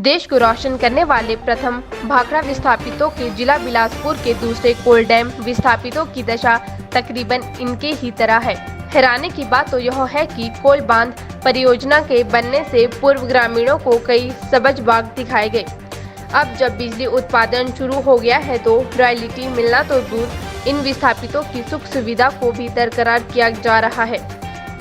देश को रोशन करने वाले प्रथम भाखड़ा विस्थापितों के जिला बिलासपुर के दूसरे कोल डैम विस्थापितों की दशा तकरीबन इनके ही तरह है। हैरानी की बात तो यह है कि कोल बांध परियोजना के बनने से पूर्व ग्रामीणों को कई सबज बाग दिखाए गए। अब जब बिजली उत्पादन शुरू हो गया है तो रॉयल्टी मिलना तो दूर, इन विस्थापितों की सुख सुविधा को भी बरकरार किया जा रहा है।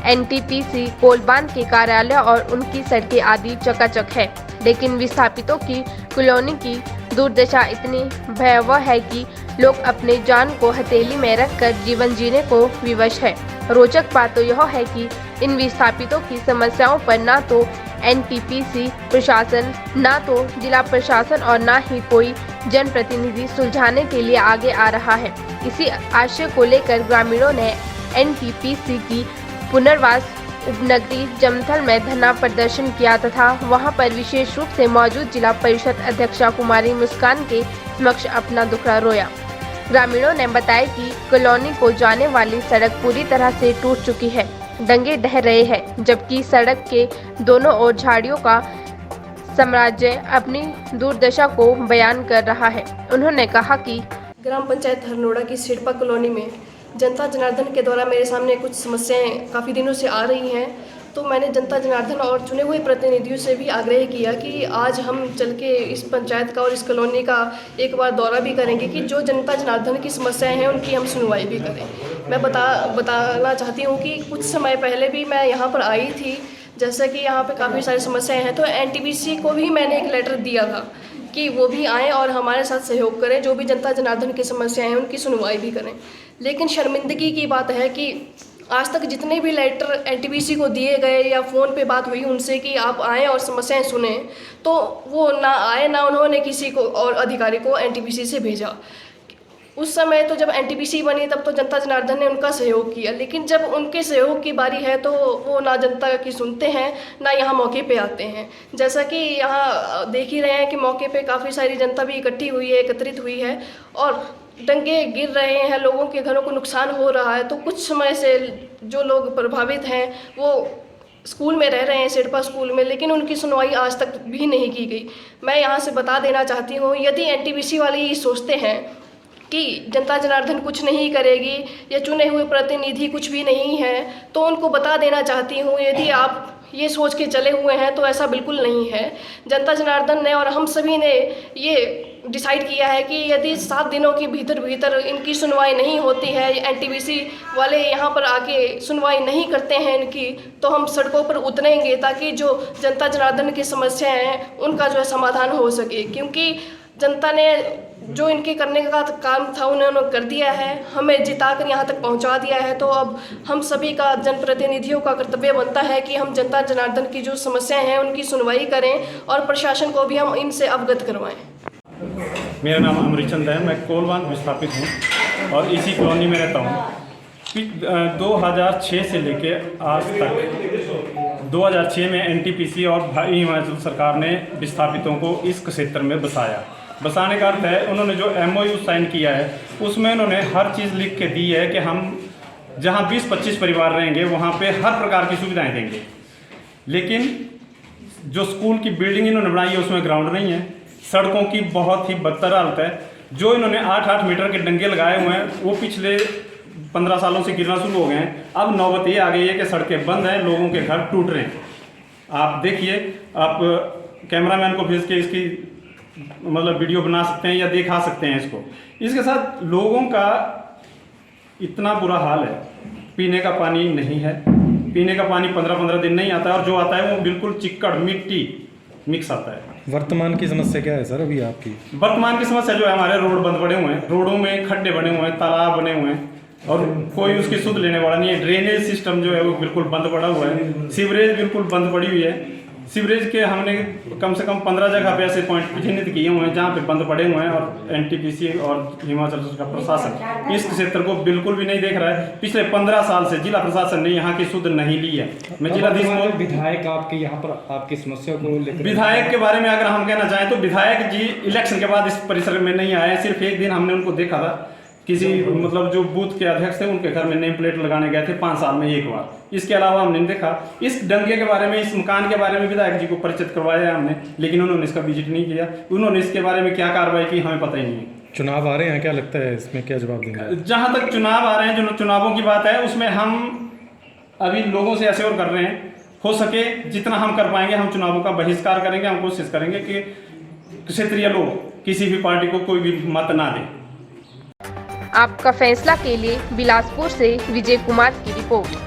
एनटीपीसी कोल बांध के कार्यालय और उनकी सड़कें आदि चकाचक है, लेकिन विस्थापितों की कॉलोनी की दुर्दशा इतनी भयावह है कि लोग अपने जान को हथेली में रखकर जीवन जीने को विवश है। रोचक बात तो यह है कि इन विस्थापितों की समस्याओं पर न तो एनटीपीसी प्रशासन, न तो जिला प्रशासन और न ही कोई जनप्रतिनिधि सुलझाने के लिए आगे आ रहा है। इसी आशय को लेकर ग्रामीणों ने एनटीपीसी की पुनर्वास उपनगरी जमथल में धरना प्रदर्शन किया तथा वहां पर विशेष रूप से मौजूद जिला परिषद अध्यक्षा कुमारी मुस्कान के समक्ष अपना दुखड़ा रोया। ग्रामीणों ने बताया कि कॉलोनी को जाने वाली सड़क पूरी तरह से टूट चुकी है, डंगे ढह रहे हैं, जबकि सड़क के दोनों ओर झाड़ियों का साम्राज्य अपनी दुर्दशा को बयान कर रहा है। उन्होंने कहा कि ग्राम पंचायत हरनोड़ा की सिरपा कॉलोनी में जनता जनार्दन के द्वारा मेरे सामने कुछ समस्याएं काफ़ी दिनों से आ रही हैं, तो मैंने जनता जनार्दन और चुने हुए प्रतिनिधियों से भी आग्रह किया कि आज हम चल के इस पंचायत का और इस कॉलोनी का एक बार दौरा भी करेंगे कि जो जनता जनार्दन की समस्याएं हैं उनकी हम सुनवाई भी करें। मैं बताना चाहती हूँ कि कुछ समय पहले भी मैं यहाँ पर आई थी, जैसा कि यहाँ पे काफ़ी सारी समस्याएं हैं, तो एनटीपीसी को भी मैंने एक लेटर दिया था कि वो भी आएँ और हमारे साथ सहयोग करें, जो भी जनता जनार्दन की समस्याएं हैं उनकी सुनवाई भी करें। लेकिन शर्मिंदगी की बात है कि आज तक जितने भी लेटर एनटीपीसी को दिए गए या फ़ोन पे बात हुई उनसे कि आप आएँ और समस्याएं सुने, तो वो ना आए, ना उन्होंने किसी को और अधिकारी को एनटीपीसी से भेजा। उस समय तो जब एनटीपीसी बनी तब तो जनता जनार्दन ने उनका सहयोग किया, लेकिन जब उनके सहयोग की बारी है तो वो ना जनता की सुनते हैं, ना यहाँ मौके पे आते हैं। जैसा कि यहाँ देख ही रहे हैं कि मौके पे काफ़ी सारी जनता भी इकट्ठी हुई है, एकत्रित हुई है और डंगे गिर रहे हैं, लोगों के घरों को नुकसान हो रहा है। तो कुछ समय से जो लोग प्रभावित हैं वो स्कूल में रह रहे हैं, सिरपा स्कूल में, लेकिन उनकी सुनवाई आज तक भी नहीं की गई। मैं यहाँ से बता देना चाहती हूँ, यदि एनटीपीसी वाले ये सोचते हैं कि जनता जनार्दन कुछ नहीं करेगी या चुने हुए प्रतिनिधि कुछ भी नहीं है, तो उनको बता देना चाहती हूँ, यदि आप ये सोच के चले हुए हैं तो ऐसा बिल्कुल नहीं है। जनता जनार्दन ने और हम सभी ने ये डिसाइड किया है कि यदि 7 दिनों के भीतर इनकी सुनवाई नहीं होती है, एनटीपीसी वाले यहाँ पर आके सुनवाई नहीं करते हैं इनकी, तो हम सड़कों पर उतरेंगे ताकि जो जनता जनार्दन की समस्याएं हैं उनका जो है समाधान हो सके। क्योंकि जनता ने जो इनके करने का काम था उन्होंने कर दिया है, हमें जिताकर यहाँ तक पहुँचा दिया है, तो अब हम सभी का जनप्रतिनिधियों का कर्तव्य बनता है कि हम जनता जनार्दन की जो समस्याएं हैं उनकी सुनवाई करें और प्रशासन को भी हम इनसे अवगत करवाएं। मेरा नाम अमरीचंद है, मैं कोल बांध विस्थापित हूँ और इसी कॉलोनी में रहता हूँ। 2006 से लेके आज तक 2006 में एनटीपीसी और भाई हिमाचल सरकार ने विस्थापितों को इस क्षेत्र में बसाने का अर्थ है उन्होंने जो एमओयू साइन किया है उसमें उन्होंने हर चीज़ लिख के दी है कि हम जहाँ 20-25 परिवार रहेंगे वहाँ पे हर प्रकार की सुविधाएं देंगे। लेकिन जो स्कूल की बिल्डिंग इन्होंने बनाई है उसमें ग्राउंड नहीं है, सड़कों की बहुत ही बदतर हालत है। जो इन्होंने 8-8 मीटर के डंगे लगाए हुए हैं वो पिछले 15 सालों से गिरना शुरू हो गए हैं। अब नौबत ये आ गई है कि सड़कें बंद हैं, लोगों के घर टूट रहे हैं। आप देखिए, आप कैमरामैन को भेज के इसकी मतलब वीडियो बना सकते हैं या दिखा सकते हैं इसको। इसके साथ लोगों का इतना बुरा हाल है, पीने का पानी नहीं है, पीने का पानी 15-15 दिन नहीं आता है और जो आता है वो बिल्कुल चिक्कड़ मिट्टी मिक्स आता है। वर्तमान की समस्या क्या है सर अभी आपकी? वर्तमान की समस्या जो है, हमारे रोड बंद पड़े हुए हैं, रोडों में खड्डे बने हुए हैं, तालाब बने हुए हैं और कोई उसकी सुध लेने वाला नहीं है। ड्रेनेज सिस्टम जो है वो बिल्कुल बंद पड़ा हुआ है, सीवरेज बिल्कुल बंद पड़ी हुई है। सीवरेज के हमने कम से कम 15 जगह पे ऐसे पॉइंट चिन्हित किए हुए हैं जहाँ पे बंद पड़े हुए हैं और एनटीपीसी और हिमाचल का प्रशासन इस क्षेत्र को बिल्कुल भी नहीं देख रहा है। पिछले 15 साल से जिला प्रशासन ने यहाँ की सुध नहीं ली है। मैं जिलाधीश को, विधायक आपके यहाँ पर आपकी समस्या को लेकर, विधायक के बारे में अगर हम कहना चाहें तो विधायक जी इलेक्शन के बाद इस परिसर में नहीं आए। सिर्फ एक दिन हमने उनको देखा था किसी मतलब जो बूथ के अध्यक्ष थे उनके घर में नेम प्लेट लगाने गए थे 5 साल में एक बार। इसके अलावा हमने देखा इस दंगे के बारे में, इस मकान के बारे में विधायक जी को परिचित करवाया हमने, लेकिन उन्होंने इसका विजिट नहीं किया। उन्होंने इसके बारे में क्या कार्रवाई की हमें पता ही नहीं है। चुनाव आ रहे हैं, क्या लगता है इसमें क्या जवाब देंगे? जहाँ तक चुनाव आ रहे हैं, जो चुनावों की बात है उसमें हम अभी लोगों से एश्योर कर रहे हैं, हो सके जितना हम कर पाएंगे हम चुनावों का बहिष्कार करेंगे। हम कोशिश करेंगे कि क्षेत्रीय लोग किसी भी पार्टी को कोई भी मत ना दें। आपका फैसला के लिए बिलासपुर से विजय कुमार की रिपोर्ट।